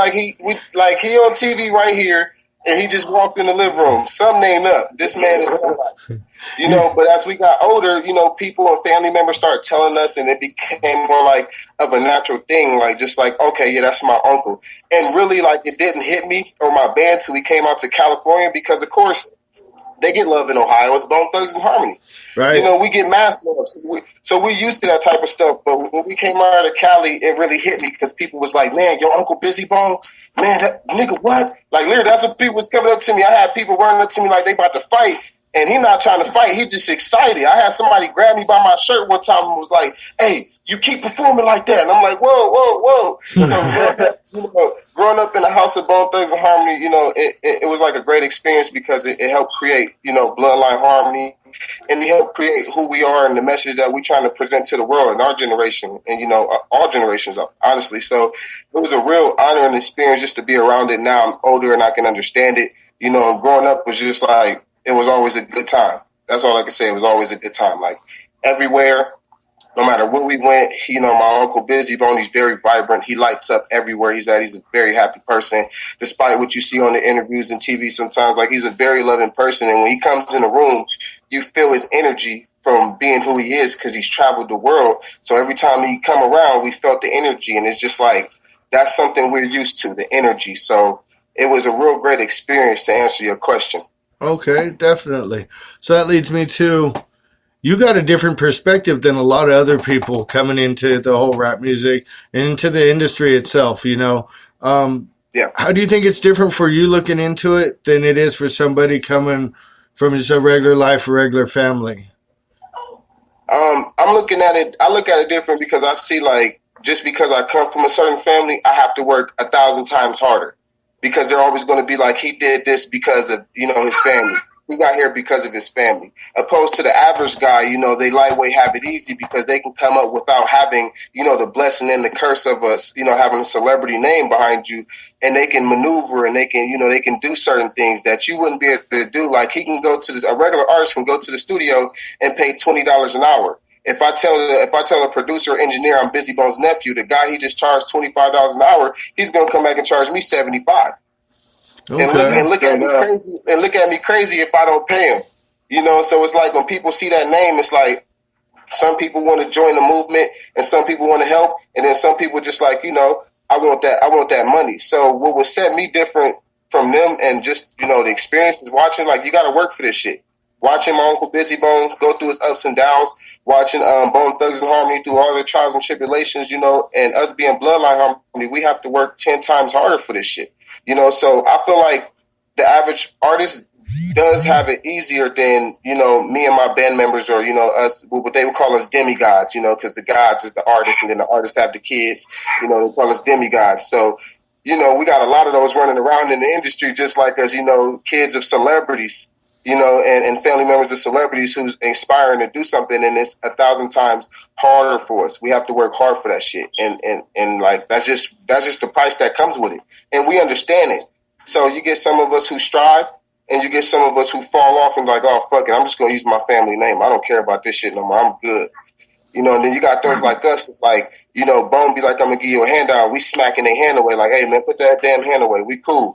he on TV right here, and he just walked in the living room. Something ain't up. This man is somebody. But as we got older, people and family members started telling us, and it became more like of a natural thing, like just like, okay, yeah, that's my uncle. And really, like, it didn't hit me or my band till we came out to California, because of course they get love in Ohio. It's Bone Thugs and Harmony. Right. We get mass love. So we're used to that type of stuff. But when we came out of Cali, it really hit me, because people was like, man, your Uncle Busy Bone, man, that nigga, what? Like, literally, that's what people was coming up to me. I had people running up to me like they about to fight. And he not trying to fight. He just excited. I had somebody grab me by my shirt one time and was like, hey, you keep performing like that. And I'm like, whoa. So growing up in the house of Bone Thugs and Harmony, it was like a great experience, because it helped create, Bloodline Harmony. And it helped create who we are and the message that we're trying to present to the world in our generation, and, all generations, honestly. So it was a real honor and experience just to be around it. Now I'm older and I can understand it. And growing up was just like, it was always a good time. That's all I can say. It was always a good time. Like, everywhere, no matter where we went, my Uncle Busy Bone, he's very vibrant. He lights up everywhere he's at. He's a very happy person, despite what you see on the interviews and TV sometimes. Like, he's a very loving person. And when he comes in the room, you feel his energy from being who he is, because he's traveled the world. So every time he come around, we felt the energy. And it's just like, that's something we're used to, the energy. So it was a real great experience, to answer your question. Okay, definitely. So that leads me to, you got a different perspective than a lot of other people coming into the whole rap music and into the industry itself, Yeah. How do you think it's different for you looking into it than it is for somebody coming from just a regular life, a regular family? I'm looking at it, I look at it different, because I see, like, just because I come from a certain family, I have to work 1,000 times harder, because they're always going to be like, he did this because of, his family. He got here because of his family. Opposed to the average guy, they lightweight have it easy, because they can come up without having, the blessing and the curse of us, having a celebrity name behind you, and they can maneuver, and they can, they can do certain things that you wouldn't be able to do. Like, he can go to a regular artist can go to the studio and pay $20 an hour. If I tell a producer or engineer I'm Busy Bone's nephew, the guy he just charged $25 an hour, he's gonna come back and charge me $75. Okay. And look at me crazy if I don't pay him. So it's like, when people see that name, it's like, some people want to join the movement and some people want to help, and then some people just like, I want that money. So what would set me different from them, and just, the experience is watching, like, you got to work for this shit. Watching my Uncle Busy Bone go through his ups and downs, watching Bone Thugs and Harmony through all their trials and tribulations, and us being Bloodline Harmony, we have to work 10 times harder for this shit. So I feel like the average artist does have it easier than, me and my band members, or, us, what they would call us demigods, because the gods is the artists, and then the artists have the kids, they call us demigods. So, we got a lot of those running around in the industry, just like us, kids of celebrities, and family members of celebrities who's inspiring to do something, and it's 1,000 times harder for us. We have to work hard for that shit. And like, that's just the price that comes with it. And we understand it. So you get some of us who strive, and you get some of us who fall off and like, oh, fuck it, I'm just going to use my family name. I don't care about this shit no more. I'm good. And then you got those like us. It's like, Bone be like, I'm going to give you a handout. We smacking their hand away like, hey, man, put that damn hand away. We cool.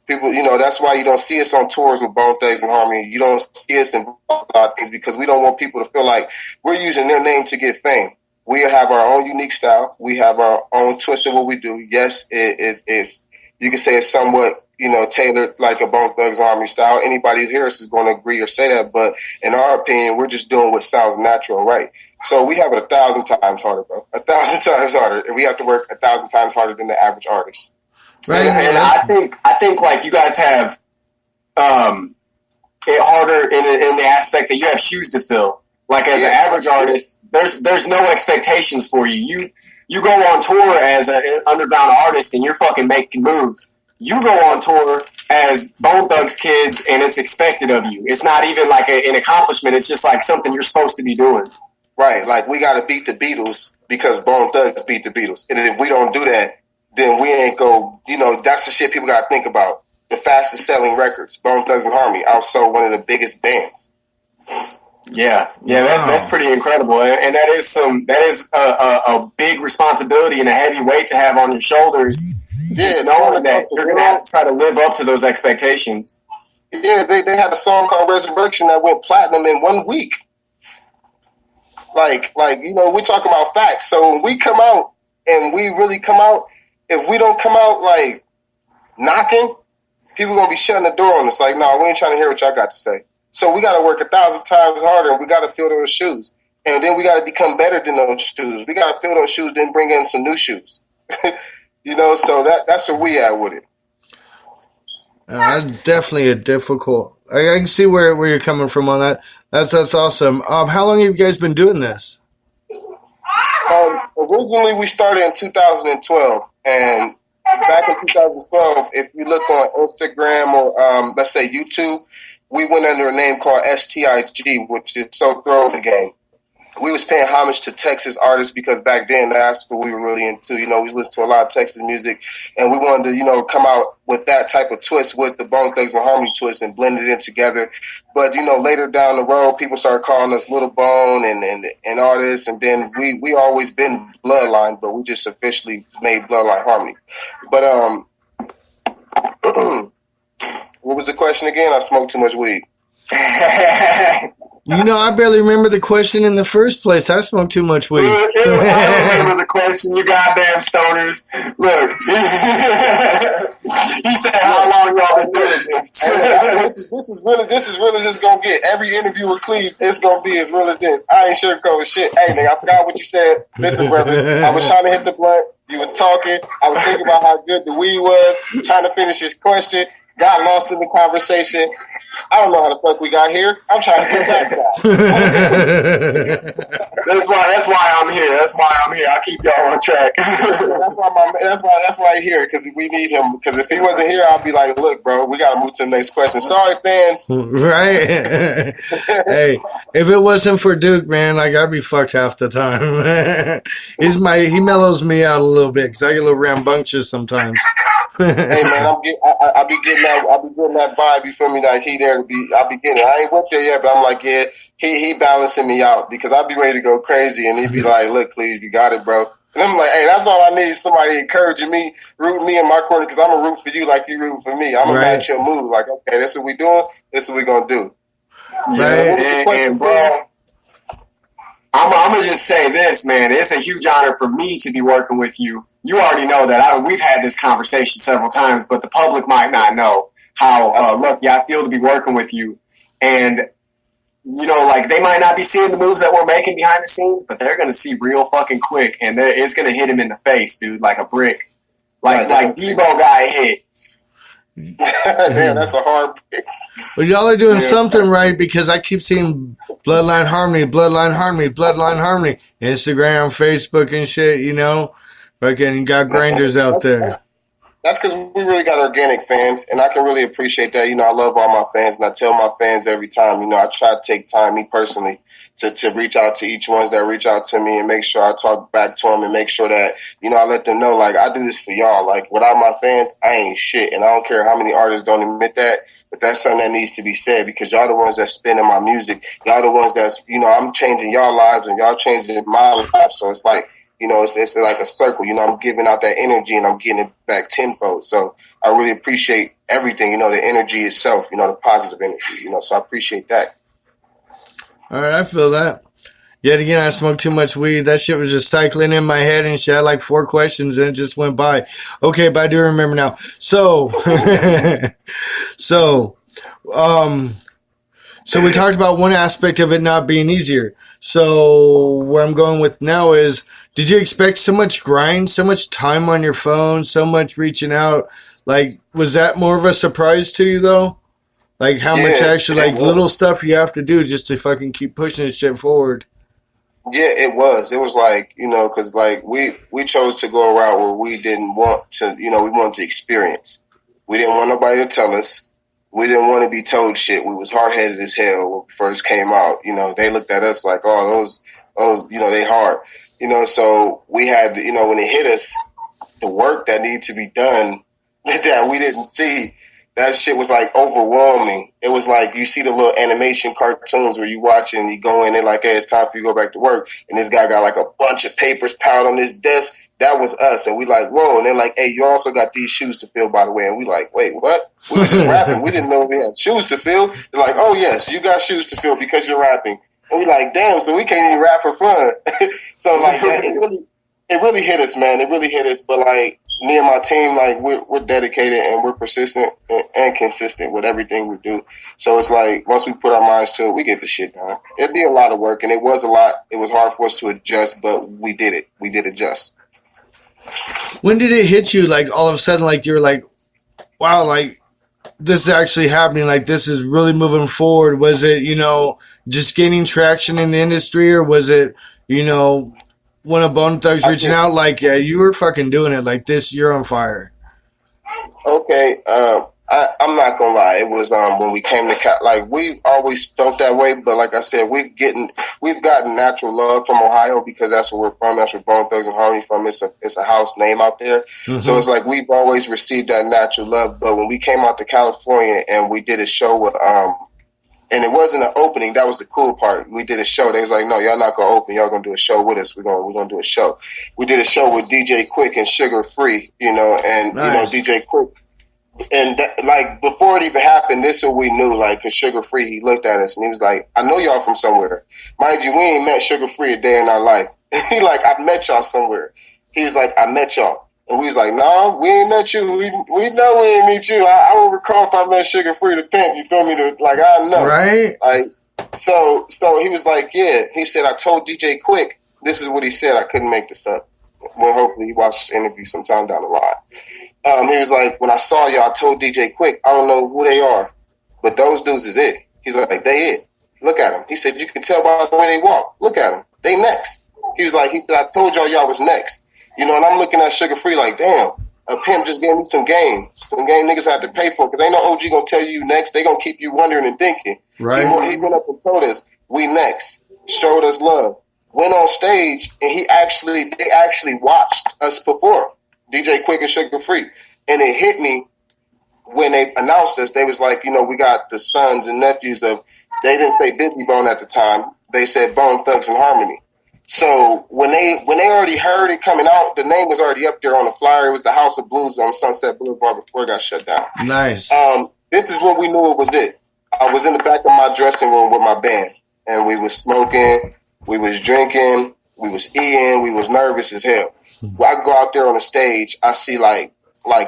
People, that's why you don't see us on tours with Bone Thugs and Harmony. You don't see us in a lot of things, because we don't want people to feel like we're using their name to get fame. We have our own unique style. We have our own twist of what we do. Yes, it is. You can say it's somewhat, tailored like a Bone Thugs and Harmony style. Anybody who hears us is going to agree or say that. But in our opinion, we're just doing what sounds natural and right. So we have it 1,000 times harder, bro. 1,000 times harder. And we have to work 1,000 times harder than the average artist. Right. And I think like you guys have it harder in the aspect that you have shoes to fill. Like as an average artist, there's no expectations for you. You go on tour as an underground artist and you're fucking making moves. You go on tour as Bone Thugs kids and it's expected of you. It's not even like an accomplishment. It's just like something you're supposed to be doing. Right. Like we got to beat the Beatles because Bone Thugs beat the Beatles. And if we don't do that, then we ain't go, that's the shit people got to think about. The fastest selling records, Bone Thugs and Harmony, outsold one of the biggest bands. Yeah, that's pretty incredible, and that is a big responsibility and a heavy weight to have on your shoulders. Just knowing that you're gonna have to try to live up to those expectations. Yeah, they had a song called Resurrection that went platinum in 1 week. Like we're talking about facts. So when we come out and we really come out, if we don't come out like knocking, people gonna be shutting the door on us. Like, no, we ain't trying to hear what y'all got to say. So we got to work 1,000 times harder, and we got to fill those shoes. And then we got to become better than those shoes. We got to fill those shoes, then bring in some new shoes. So that's where we at with it. That's definitely a difficult. I can see where you're coming from on that. That's awesome. How long have you guys been doing this? Originally, we started in 2012, and back in 2012, if you look on Instagram or let's say YouTube, we went under a name called STIG, which is So Throw the Game. We was paying homage to Texas artists because back then that's what we were really into. We listened to a lot of Texas music, and we wanted to, come out with that type of twist with the Bone Thugs and Harmony twist and blend it in together. But, later down the road, people started calling us Little Bone and artists, and then we always been Bloodline, but we just officially made Bloodline Harmony. But what was the question again? I smoked too much weed. I barely remember the question in the first place. I smoked too much weed. I don't remember the question, you goddamn stoners. Look, he said, how long y'all been doing this? This is real as it's gonna get. Every interview with Cleve, it's gonna be as real as this. I ain't sugarcoating shit. Hey, nigga, I forgot what you said. Listen, brother, I was trying to hit the blunt. You was talking. I was thinking about how good the weed was, trying to finish his question. Got lost in the conversation. I don't know how the fuck we got here. I'm trying to get back now. That's why I'm here. I keep y'all on track. that's why he's here, because we need him. Because if he wasn't here, I'd be like, look, bro, we gotta move to the next question. Sorry, fans. Right. Hey, if it wasn't for Duke, man, I'd be fucked half the time. He mellows me out a little bit because I get a little rambunctious sometimes. Hey man, I'll be getting that vibe. You feel me? Like I'll be getting it. I ain't went there yet, but I'm like, yeah, he balancing me out because I'll be ready to go crazy, and he'd be like, look, please, you got it, bro. And I'm like, hey, that's all I need. Somebody encouraging me, rooting me in my corner, because I'm gonna root for you like you root for me. I'm gonna match your move. Like, okay, this is what we doing. This is what we gonna do. Right. And bro, I'm gonna just say this, man. It's a huge honor for me to be working with you. You already know that we've had this conversation several times, but the public might not know how lucky I feel to be working with you. And, they might not be seeing the moves that we're making behind the scenes, but they're going to see real fucking quick, and it's going to hit him in the face, dude, like a brick. Like Debo got hit. Damn, that's a hard pick. Well, y'all are doing something right, because I keep seeing Bloodline Harmony, Bloodline Harmony, Bloodline Harmony, Instagram, Facebook, and shit. Fucking got grinders out there. That's because we really got organic fans, and I can really appreciate that. I love all my fans, and I tell my fans every time. I try to take time, me personally, to reach out to each ones that reach out to me and make sure I talk back to them and make sure that, I let them know, like, I do this for y'all. Like, without my fans, I ain't shit. And I don't care how many artists don't admit that, but that's something that needs to be said, because y'all the ones that spin in my music. Y'all the ones that's, I'm changing y'all lives and y'all changing my life. So it's like, it's like a circle. I'm giving out that energy and I'm getting it back tenfold. So I really appreciate everything, the energy itself, the positive energy, so I appreciate that. All right, I feel that. Yet again, I smoked too much weed. That shit was just cycling in my head and shit. I had like 4 questions and it just went by. Okay, but I do remember now. So we talked about one aspect of it not being easier. So where I'm going with now is, did you expect so much grind, so much time on your phone, so much reaching out? Like, was that more of a surprise to you though? Like how much actually little stuff you have to do just to fucking keep pushing this shit forward? Yeah, it was. It was like, because like we chose to go around where we didn't want to, we wanted to experience. We didn't want nobody to tell us. We didn't want to be told shit. We was hard-headed as hell when we first came out. They looked at us like, oh, those, they hard. So we had, when it hit us, the work that needed to be done that we didn't see, that shit was like overwhelming. It was like you see the little animation cartoons where you watch and you go in and like, hey, it's time for you to go back to work. And this guy got like a bunch of papers piled on his desk. That was us. And we like, whoa. And they're like, hey, you also got these shoes to fill, by the way. And we like, wait, what? We was just rapping. We didn't know we had shoes to fill. They're like, oh, yes, you got shoes to fill because you're rapping. And we like, damn, so we can't even rap for fun. So like it really hit us, man. It really hit us. But like me and my team, like we're dedicated and we're persistent and consistent with everything we do. So it's like once we put our minds to it, we get the shit done. It'd be a lot of work, and it was a lot. It was hard for us to adjust, but we did it. We did adjust. When did it hit you? Like all of a sudden, like you're like, wow, like this is actually happening. Like this is really moving forward. Was it, just gaining traction in the industry, or was it, one of Bone Thugs reaching out? Like, yeah, you were fucking doing it. Like this, you're on fire. Okay, I'm not gonna lie. It was when we came to like we always felt that way, but like I said, we've gotten natural love from Ohio because that's where we're from. That's where Bone Thugs and Harmony from. It's a house name out there, so it's like we've always received that natural love. But when we came out to California and we did a show with and it wasn't an opening. That was the cool part. We did a show. They was like, no, y'all not gonna open. Y'all gonna do a show with us. We're gonna do a show. We did a show with DJ Quick and Sugar Free, and nice. DJ Quick. And like before it even happened, this is what we knew. Like, cause Sugar Free, he looked at us and he was like, "I know y'all from somewhere." Mind you, we ain't met Sugar Free a day in our life. He like, "I've met y'all somewhere." He was like, "I met y'all," and we was like, "No, we ain't met you. We know we ain't meet you. I don't recall if I met Sugar Free the pimp. You feel me? Like I know, right?" Like so he was like, "Yeah." He said, "I told DJ Quick." This is what he said. I couldn't make this up. Well, hopefully he watched this interview sometime down the line. He was like, when I saw y'all, I told DJ Quick, I don't know who they are, but those dudes is it. He's like, they it. Look at them. He said, you can tell by the way they walk. Look at them. They next. He said, I told y'all was next. And I'm looking at Sugar Free like, damn, a pimp just gave me some game. Some game niggas have to pay for because ain't no OG gonna tell you next. They gonna keep you wondering and thinking. Right. He went up and told us, we next. Showed us love. Went on stage and they actually watched us perform. DJ Quick and Sugar Free. And it hit me when they announced us. They was like, we got the sons and nephews of, they didn't say Busy Bone at the time. They said Bone Thugs and Harmony. So when they already heard it coming out, the name was already up there on the flyer. It was the House of Blues on Sunset Boulevard before it got shut down. Nice. This is when we knew it was it. I was in the back of my dressing room with my band, and we was smoking, we was drinking, we was eating, we was nervous as hell. Well, I go out there on the stage, I see like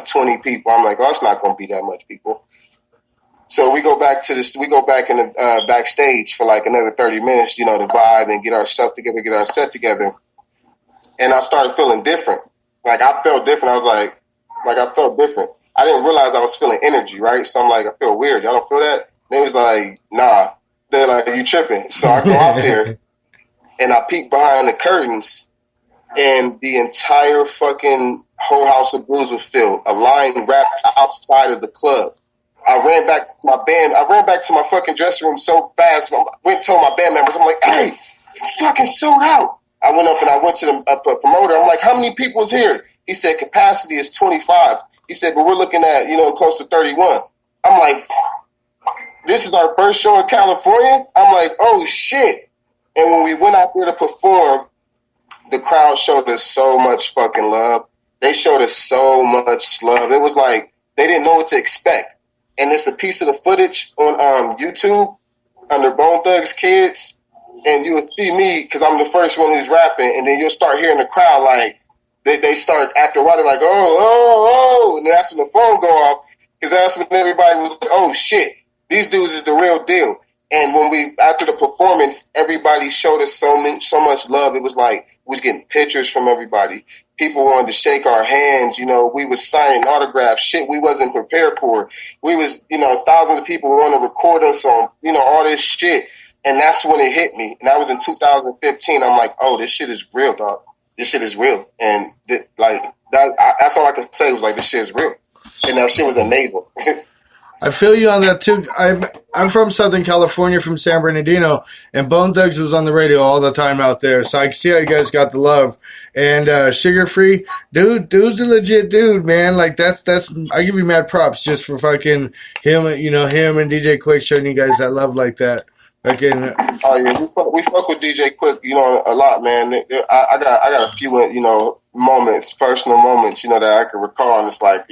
20 people. I'm like, oh, it's not going to be that much people. So we go back in the backstage for like another 30 minutes, to vibe and get our stuff together, get our set together. And I started feeling different. Like I felt different. I was like I felt different. I didn't realize I was feeling energy, right? So I'm like, I feel weird. Y'all don't feel that? They was like, nah. They're like, you tripping? So I go out there and I peek behind the curtains, and the entire fucking whole House of Blues was filled. A line wrapped outside of the club. I ran back to my band. I ran back to my fucking dressing room so fast. I went and told my band members, I'm like, hey, it's fucking sold out. I went up and I went to the promoter. I'm like, how many people is here? He said, capacity is 25. He said, but we're looking at, close to 31. I'm like, this is our first show in California? I'm like, oh, shit. And when we went out there to perform, the crowd showed us so much fucking love. They showed us so much love. It was like they didn't know what to expect. And it's a piece of the footage on YouTube under Bone Thugs Kids. And you'll see me because I'm the first one who's rapping. And then you'll start hearing the crowd like, they start acting right like, oh. And that's when the phone go off because that's when everybody was like, oh, shit. These dudes is the real deal. And when after the performance, everybody showed us so much love. It was like, we was getting pictures from everybody. People wanted to shake our hands. We was signing autographs, shit we wasn't prepared for. We was, thousands of people want to record us on, all this shit. And that's when it hit me. And that was in 2015. I'm like, oh, this shit is real, dog. This shit is real. And that's all I can say was like, this shit is real. And that shit was amazing. I feel you on that too. I'm from Southern California, from San Bernardino, and Bone Thugs was on the radio all the time out there. So I can see how you guys got the love. And Sugar Free, dude's a legit dude, man. Like that's I give you mad props just for fucking him, him and DJ Quick showing you guys that love like that. Fucking Oh yeah, we fuck with DJ Quick, a lot, man. I got a few, moments, personal moments, that I can recall, and it's like,